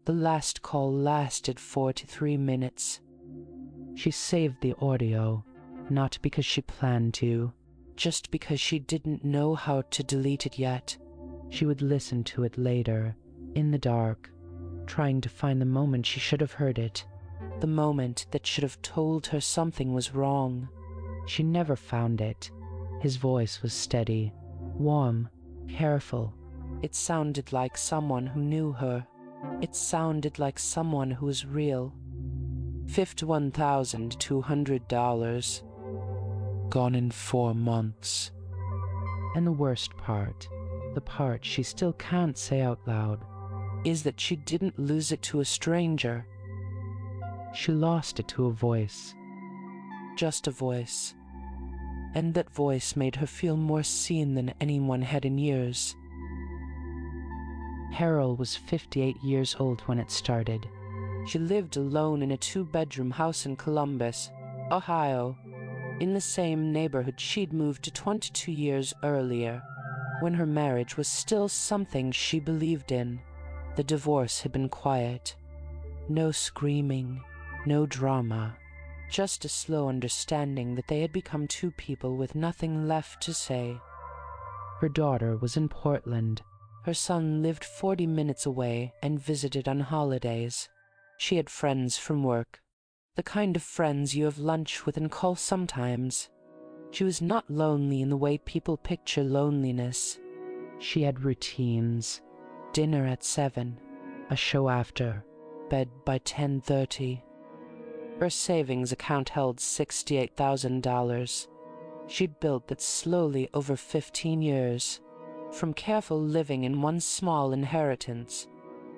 The last call lasted 43 minutes. She saved the audio, not because she planned to, just because she didn't know how to delete it yet. She would listen to it later, in the dark, trying to find the moment she should have heard it, the moment that should have told her something was wrong. She never found it. His voice was steady, warm, careful. It sounded like someone who knew her. It sounded like someone who was real. $51,200. Gone in 4 months. And the worst part, the part she still can't say out loud, is that she didn't lose it to a stranger. She lost it to a voice. Just a voice. And that voice made her feel more seen than anyone had in years. Carol was 58 years old when it started. She lived alone in a 2-bedroom house in Columbus, Ohio, in the same neighborhood she'd moved to 22 years earlier, when her marriage was still something she believed in. The divorce had been quiet. No screaming, no drama, just a slow understanding that they had become two people with nothing left to say. Her daughter was in Portland. Her son lived 40 minutes away and visited on holidays. She had friends from work, the kind of friends you have lunch with and call sometimes. She was not lonely in the way people picture loneliness. She had routines: dinner at 7, a show after, bed by 10:30. Her savings account held $68,000. She'd built that slowly over 15 years, from careful living in one small inheritance.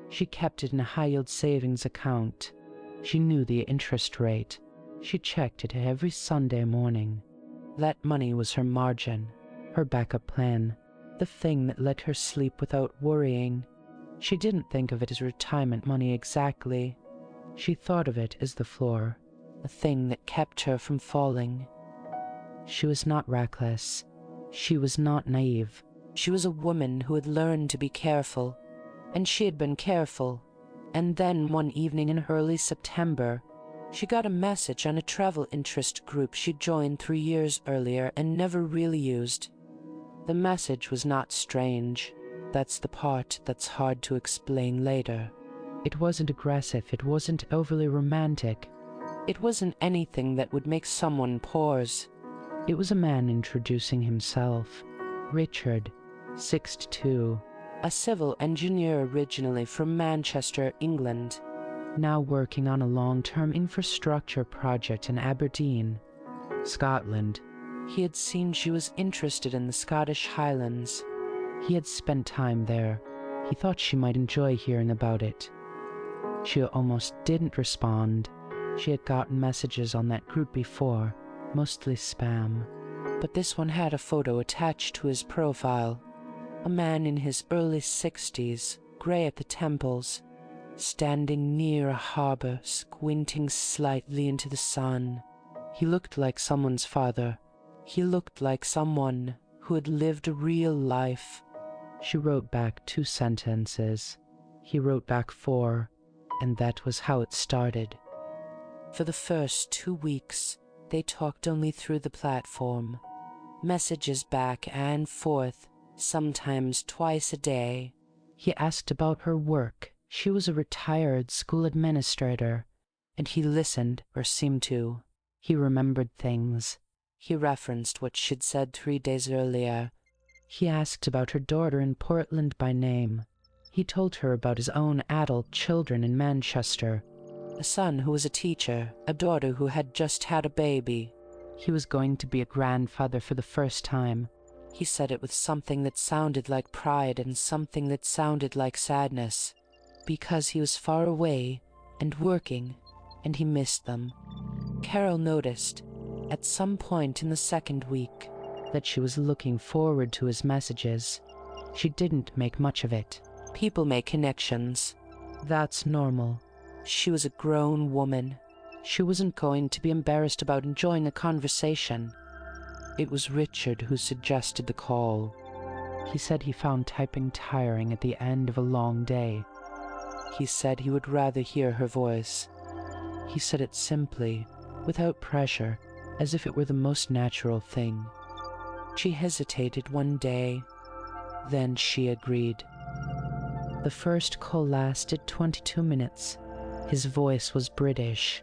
She kept it in a high-yield savings account. She knew the interest rate. She checked it every Sunday morning. That money was her margin, her backup plan, the thing that let her sleep without worrying. She didn't think of it as retirement money exactly. She thought of it as the floor, a thing that kept her from falling. She was not reckless. She was not naive. She was a woman who had learned to be careful, and she had been careful. And then one evening in early September, she got a message on a travel interest group she'd joined 3 years earlier and never really used. The message was not strange. That's the part that's hard to explain later. It wasn't aggressive. It wasn't overly romantic. It wasn't anything that would make someone pause. It was a man introducing himself. Richard, 62, a civil engineer originally from Manchester, England, now working on a long-term infrastructure project in Aberdeen, Scotland. He had seen she was interested in the Scottish Highlands. He had spent time there. He thought she might enjoy hearing about it. She almost didn't respond. She had gotten messages on that group before, mostly spam. But this one had a photo attached to his profile. A man in his early 60s, gray at the temples, standing near a harbor, squinting slightly into the sun. He looked like someone's father. He looked like someone who had lived a real life. She wrote back 2 sentences. He wrote back 4, and that was how it started. For the first 2 weeks, they talked only through the platform. Messages back and forth, sometimes twice a day. He asked about her work. She was a retired school administrator, and he listened, or seemed to. He remembered things. He referenced what she'd said 3 days earlier. He asked about her daughter in Portland by name. He told her about his own adult children in Manchester, a son who was a teacher, a daughter who had just had a baby. He was going to be a grandfather for the first time. He said it with something that sounded like pride and something that sounded like sadness, because he was far away and working, and he missed them. Carol noticed, at some point in the 2nd week, that she was looking forward to his messages. She didn't make much of it. People make connections. That's normal. She was a grown woman. She wasn't going to be embarrassed about enjoying a conversation. It was Richard who suggested the call. He said he found typing tiring at the end of a long day. He said he would rather hear her voice. He said it simply, without pressure, as if it were the most natural thing. She hesitated one day, then she agreed. The first call lasted 22 minutes. His voice was British,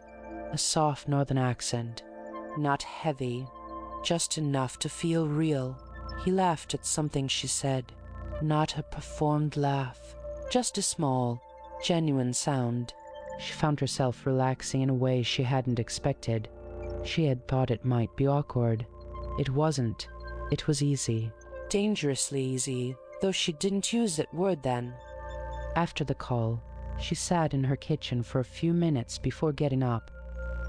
a soft northern accent, not heavy, just enough to feel real. He laughed at something she said, not a performed laugh, just a small, genuine sound. She found herself relaxing in a way she hadn't expected. She had thought it might be awkward. It wasn't. It was easy. Dangerously easy, though she didn't use that word then. After the call, she sat in her kitchen for a few minutes before getting up.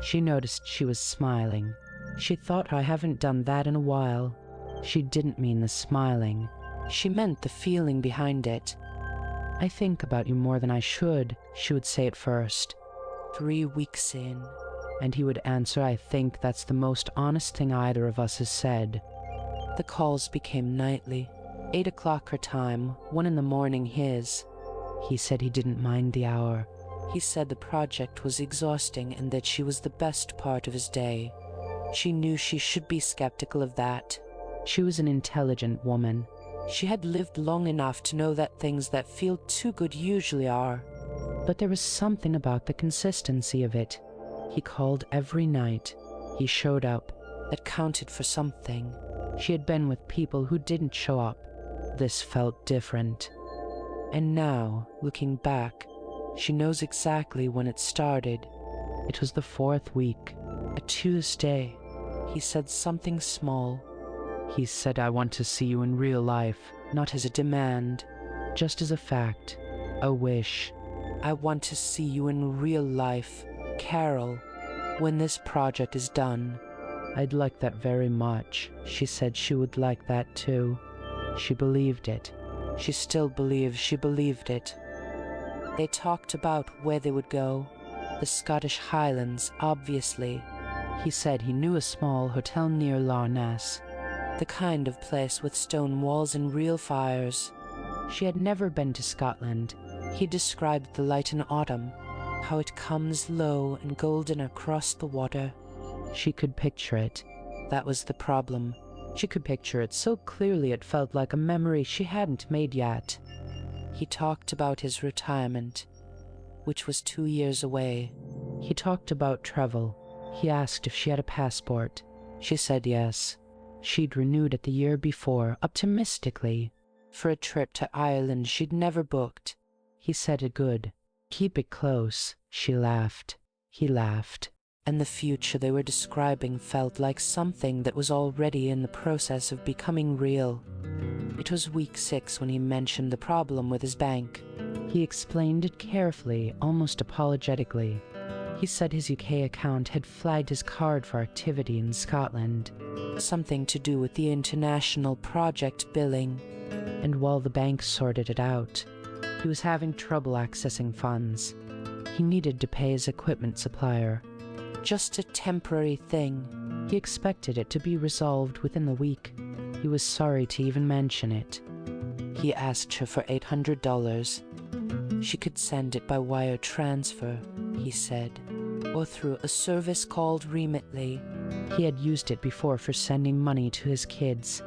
She noticed she was smiling. She thought, I haven't done that in a while. She didn't mean the smiling. She meant the feeling behind it. I think about you more than I should, she would say at first. 3 weeks in. And he would answer, I think that's the most honest thing either of us has said. The calls became nightly. 8 o'clock her time, 1 in the morning his. He said he didn't mind the hour. He said the project was exhausting and that she was the best part of his day. She knew she should be skeptical of that. She was an intelligent woman. She had lived long enough to know that things that feel too good usually are. But there was something about the consistency of it. He called every night. He showed up. That counted for something. She had been with people who didn't show up. This felt different. And now, looking back, she knows exactly when it started. It was the 4th week, a Tuesday. He said something small. He said, I want to see you in real life, not as a demand, just as a fact, a wish. I want to see you in real life, Carol, when this project is done. I'd like that very much. She said she would like that too. She believed it. She still believes she believed it. They talked about where they would go. The Scottish Highlands, obviously. He said he knew a small hotel near Loch Ness. The kind of place with stone walls and real fires. She had never been to Scotland. He described the light in autumn, how it comes low and golden across the water. She could picture it. That was the problem. She could picture it so clearly it felt like a memory she hadn't made yet. He talked about his retirement, which was 2 years away. He talked about travel. He asked if she had a passport. She said yes. She'd renewed it the year before, optimistically, for a trip to Ireland she'd never booked. He said it good. Keep it close. She laughed. He laughed. And the future they were describing felt like something that was already in the process of becoming real. It was week 6 when he mentioned the problem with his bank. He explained it carefully, almost apologetically. He said his UK account had flagged his card for activity in Scotland, something to do with the international project billing. And while the bank sorted it out, he was having trouble accessing funds. He needed to pay his equipment supplier. Just a temporary thing. He expected it to be resolved within the week. He was sorry to even mention it. He asked her for $800. She could send it by wire transfer, he said, or through a service called Remitly. He had used it before for sending money to his kids.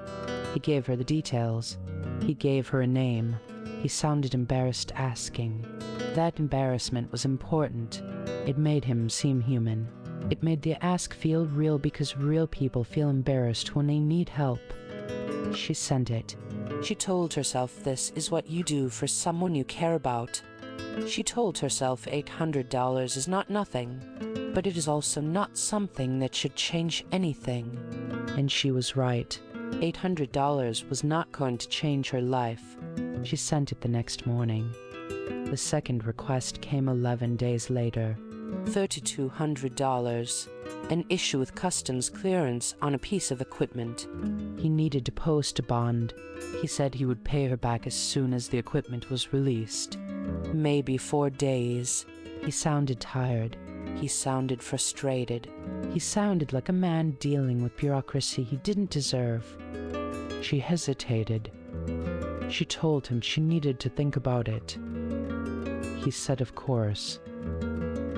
He gave her the details. He gave her a name. He sounded embarrassed asking. That embarrassment was important. It made him seem human. It made the ask feel real because real people feel embarrassed when they need help. She sent it. She told herself this is what you do for someone you care about. She told herself $800 is not nothing, but it is also not something that should change anything. And she was right. $800 was not going to change her life. She sent it the next morning. The second request came 11 days later. $3,200, an issue with customs clearance on a piece of equipment. He needed to post a bond. He said he would pay her back as soon as the equipment was released. Maybe 4 days. He sounded tired. He sounded frustrated. He sounded like a man dealing with bureaucracy he didn't deserve. She hesitated. She told him she needed to think about it. He said of course.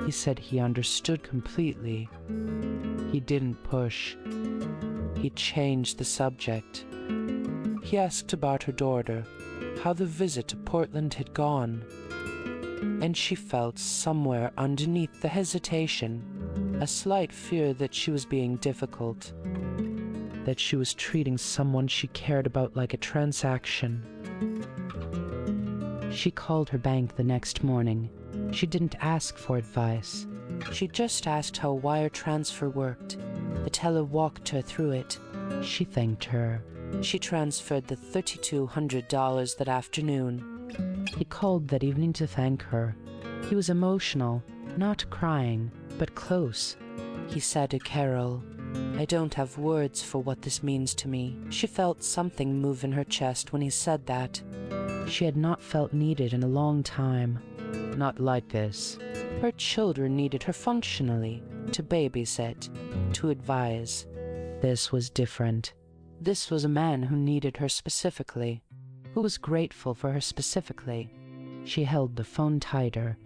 He said he understood completely. He didn't push. He changed the subject. He asked about her daughter, how the visit to Portland had gone. And she felt somewhere underneath the hesitation, a slight fear that she was being difficult, that she was treating someone she cared about like a transaction. She called her bank the next morning. She didn't ask for advice. She just asked how a wire transfer worked. The teller walked her through it. She thanked her. She transferred the $3,200 that afternoon. He called that evening to thank her. He was emotional, not crying, but close. He said to Carol, "I don't have words for what this means to me." She felt something move in her chest when he said that. She had not felt needed in a long time. Not like this. Her children needed her functionally, to babysit, to advise. This was different. This was a man who needed her specifically, who was grateful for her specifically. She held the phone tighter.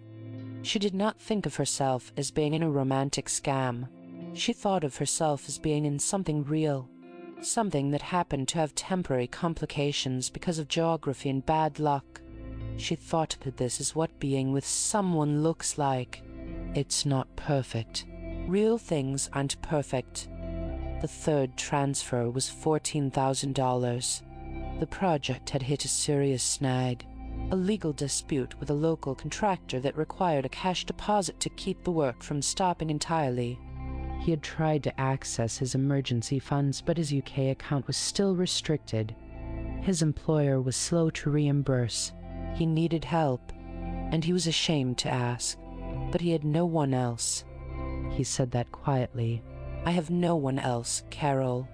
She did not think of herself as being in a romantic scam. She thought of herself as being in something real, something that happened to have temporary complications because of geography and bad luck. She thought that this is what being with someone looks like. It's not perfect. Real things aren't perfect. The third transfer was $14,000. The project had hit a serious snag, a legal dispute with a local contractor that required a cash deposit to keep the work from stopping entirely. He had tried to access his emergency funds, but his UK account was still restricted. His employer was slow to reimburse. He needed help, and he was ashamed to ask, but he had no one else. He said that quietly. "I have no one else, Carol."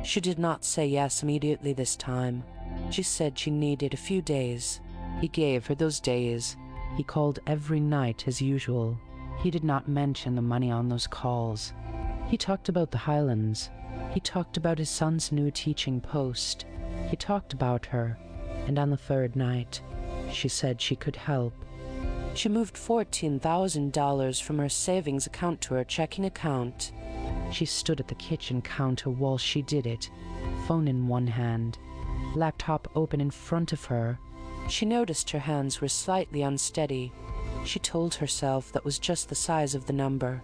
She did not say yes immediately this time. She said she needed a few days. He gave her those days. He called every night as usual. He did not mention the money on those calls. He talked about the Highlands. He talked about his son's new teaching post. He talked about her, and on the third night, she said she could help. She moved $14,000 from her savings account to her checking account. She stood at the kitchen counter while she did it, phone in one hand, laptop open in front of her. She noticed her hands were slightly unsteady. She told herself that was just the size of the number.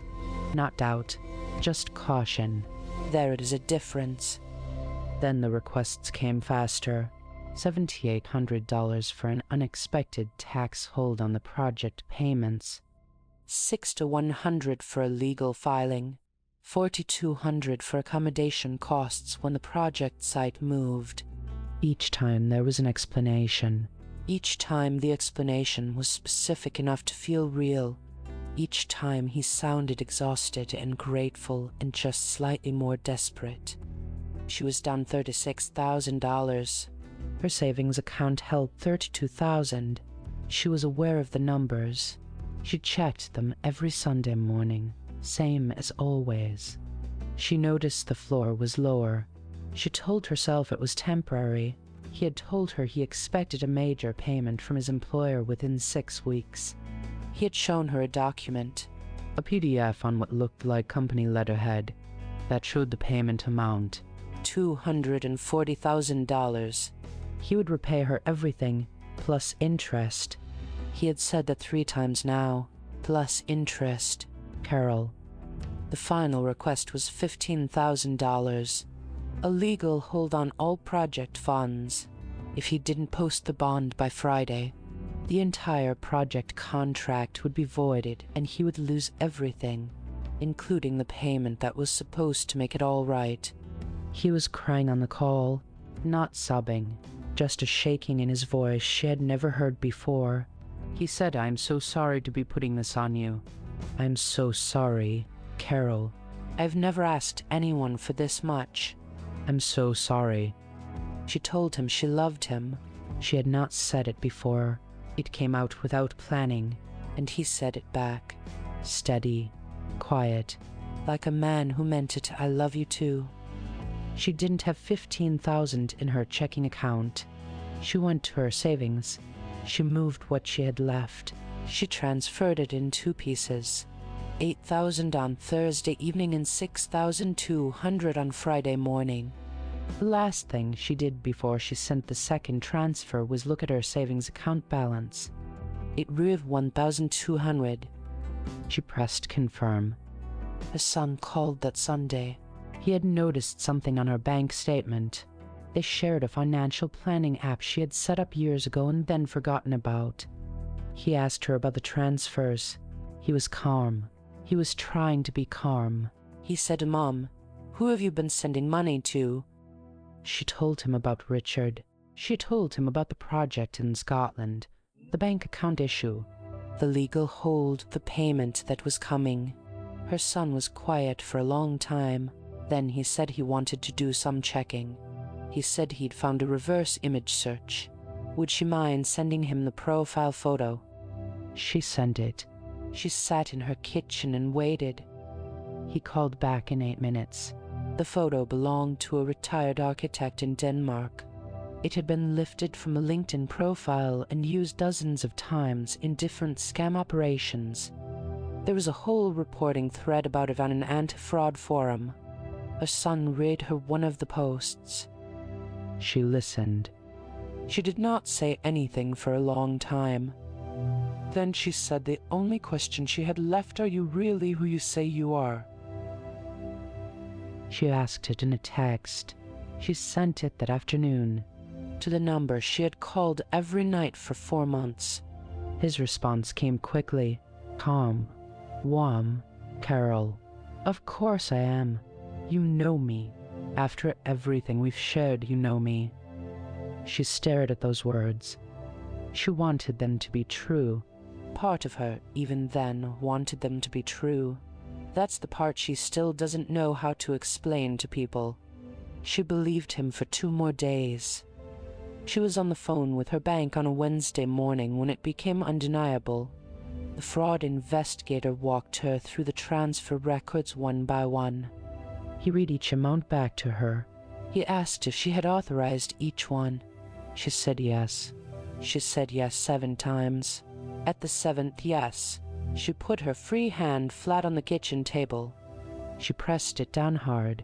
Not doubt, just caution. There it is a difference. Then the requests came faster. $7,800 for an unexpected tax hold on the project payments. $6 to $100 for a legal filing. $4,200 for accommodation costs when the project site moved. Each time there was an explanation. Each time the explanation was specific enough to feel real. Each time he sounded exhausted and grateful and just slightly more desperate. She was down $36,000. Her savings account held $32,000. She was aware of the numbers. She checked them every Sunday morning, same as always. She noticed the floor was lower. She told herself it was temporary. He had told her he expected a major payment from his employer within 6 weeks. He had shown her a document, a PDF on what looked like company letterhead, that showed the payment amount, $240,000. He would repay her everything, plus interest. He had said that 3 times now, plus interest. Carol. The final request was $15,000. A legal hold on all project funds. If he didn't post the bond by Friday, the entire project contract would be voided and he would lose everything, including the payment that was supposed to make it all right. He was crying on the call, not sobbing, just a shaking in his voice she had never heard before. He said, "I'm so sorry to be putting this on you. I'm so sorry, Carol. I've never asked anyone for this much. I'm so sorry." She told him she loved him. She had not said it before. It came out without planning, and he said it back. Steady, quiet, like a man who meant it. "I love you too." She didn't have $15,000 in her checking account. She went to her savings. She moved what she had left. She transferred it in 2 pieces, $8,000 on Thursday evening and $6,200 on Friday morning. The last thing she did before she sent the second transfer was look at her savings account balance. It read $1,200. She pressed confirm. Her son called that Sunday. He had noticed something on her bank statement. They shared a financial planning app she had set up years ago and then forgotten about. He asked her about the transfers. He was calm. He was trying to be calm. He said, "Mom, who have you been sending money to?" She told him about Richard. She told him about the project in Scotland, the bank account issue, the legal hold, the payment that was coming. Her son was quiet for a long time. Then he said he wanted to do some checking. He said he'd found a reverse image search. Would she mind sending him the profile photo? She sent it. She sat in her kitchen and waited. He called back in 8 minutes. The photo belonged to a retired architect in Denmark. It had been lifted from a LinkedIn profile and used dozens of times in different scam operations. There was a whole reporting thread about it on an anti-fraud forum. Her son read her one of the posts. She listened. She did not say anything for a long time. Then she said the only question she had left, "Are you really who you say you are?" She asked it in a text. She sent it that afternoon to the number she had called every night for 4 months. His response came quickly, calm, warm. "Carol, of course I am. You know me. After everything we've shared, you know me." She stared at those words. She wanted them to be true. Part of her, even then, wanted them to be true. That's the part she still doesn't know how to explain to people. She believed him for 2 more days. She was on the phone with her bank on a Wednesday morning when it became undeniable. The fraud investigator walked her through the transfer records one by one. He read each amount back to her. He asked if she had authorized each one. She said yes. She said yes 7 times. At the 7th yes, she put her free hand flat on the kitchen table. She pressed it down hard,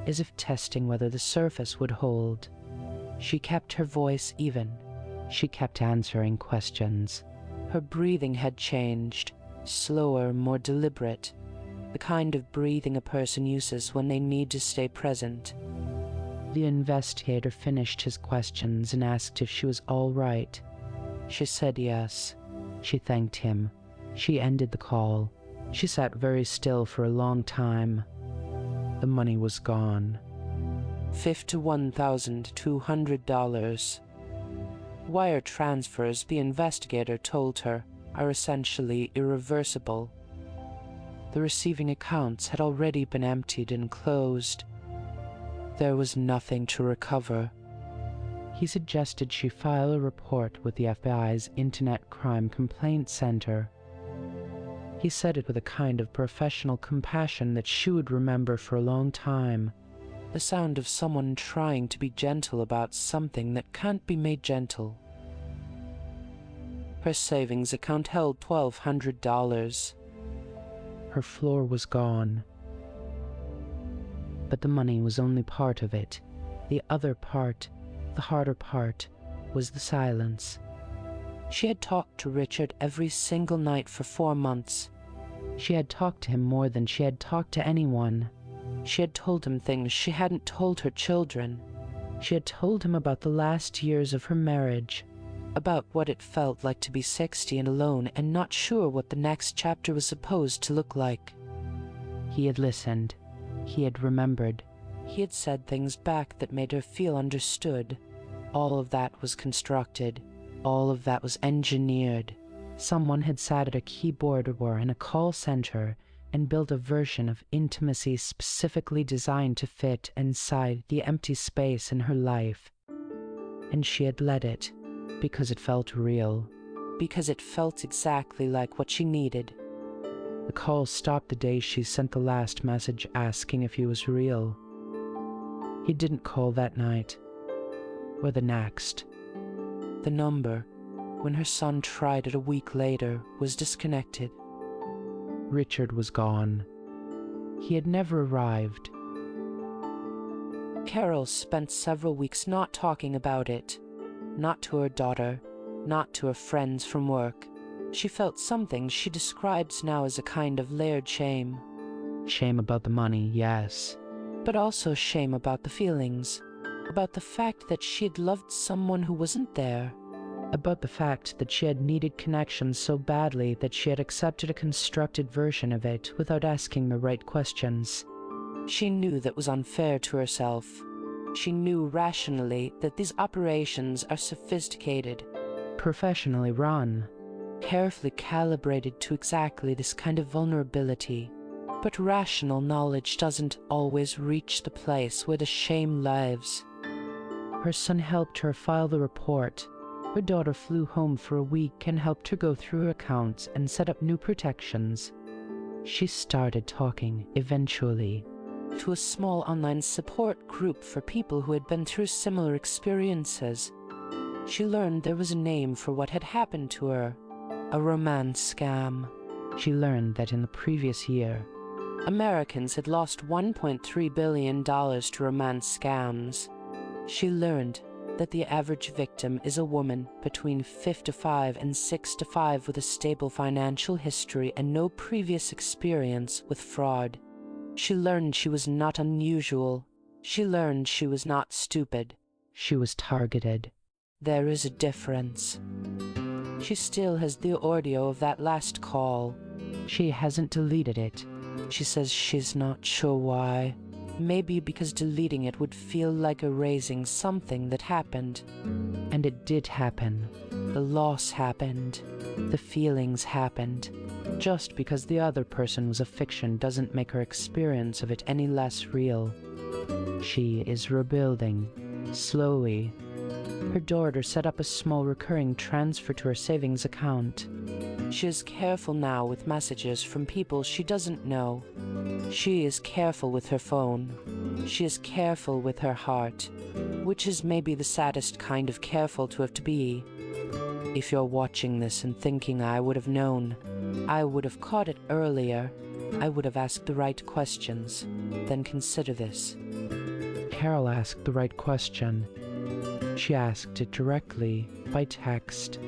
as if testing whether the surface would hold. She kept her voice even. She kept answering questions. Her breathing had changed, slower, more deliberate, the kind of breathing a person uses when they need to stay present. The investigator finished his questions and asked if she was all right. She said yes. She thanked him. She ended the call. She sat very still for a long time. The money was gone. $51,200. Wire transfers, the investigator told her, are essentially irreversible. The receiving accounts had already been emptied and closed. There was nothing to recover. He suggested she file a report with the FBI's Internet Crime Complaint Center. He said it with a kind of professional compassion that she would remember for a long time. The sound of someone trying to be gentle about something that can't be made gentle. Her savings account held $1,200. Her floor was gone. But the money was only part of it. The other part, the harder part, was the silence. She had talked to Richard every single night for 4 months. She had talked to him more than she had talked to anyone. She had told him things she hadn't told her children. She had told him about the last years of her marriage, about what it felt like to be 60 and alone and not sure what the next chapter was supposed to look like. He had listened. He had remembered. He had said things back that made her feel understood. All of that was constructed. All of that was engineered. Someone had sat at a keyboard or in a call center and built a version of intimacy specifically designed to fit inside the empty space in her life. And she had let it, because it felt real, because it felt exactly like what she needed. The call stopped the day she sent the last message asking if he was real. He didn't call that night, or the next. The number when her son tried it a week later, was disconnected. Richard was gone. He had never arrived. Carol spent several weeks not talking about it. Not to her daughter, not to her friends from work. She felt something she describes now as a kind of layered shame. Shame about the money, yes, but also shame about the feelings, about the fact that she had loved someone who wasn't there, about the fact that she had needed connection so badly that she had accepted a constructed version of it without asking the right questions. She knew that was unfair to herself. She knew rationally that these operations are sophisticated, professionally run, carefully calibrated to exactly this kind of vulnerability. But rational knowledge doesn't always reach the place where the shame lives. Her son helped her file the report. Her daughter flew home for a week and helped her go through her accounts and set up new protections. She started talking, eventually, to a small online support group for people who had been through similar experiences. She learned there was a name for what had happened to her: a romance scam. She learned that in the previous year, Americans had lost $1.3 billion to romance scams. She learned that the average victim is a woman between 55 and 65 with a stable financial history and no previous experience with fraud. She learned she was not unusual. She learned she was not stupid. She was targeted. There is a difference. She still has the audio of that last call. She hasn't deleted it. She says she's not sure why. Maybe because deleting it would feel like erasing something that happened. And it did happen. The loss happened. The feelings happened. Just because the other person was a fiction doesn't make her experience of it any less real. She is rebuilding, slowly. Her daughter set up a small recurring transfer to her savings account. She is careful now with messages from people she doesn't know. She is careful with her phone. She is careful with her heart, which is maybe the saddest kind of careful to have to be. If you're watching this and thinking I would have known, I would have caught it earlier, I would have asked the right questions, then consider this. Carol asked the right question. She asked it directly, by text.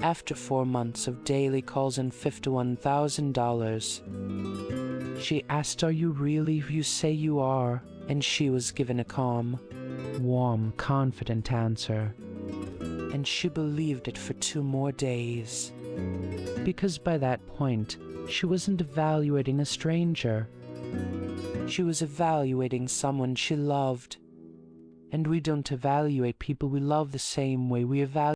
After 4 months of daily calls and $51,000, she asked, "Are you really who you say you are?" And she was given a calm, warm, confident answer. And she believed it for 2 more days. Because by that point, she wasn't evaluating a stranger. She was evaluating someone she loved. And we don't evaluate people we love the same way we evaluate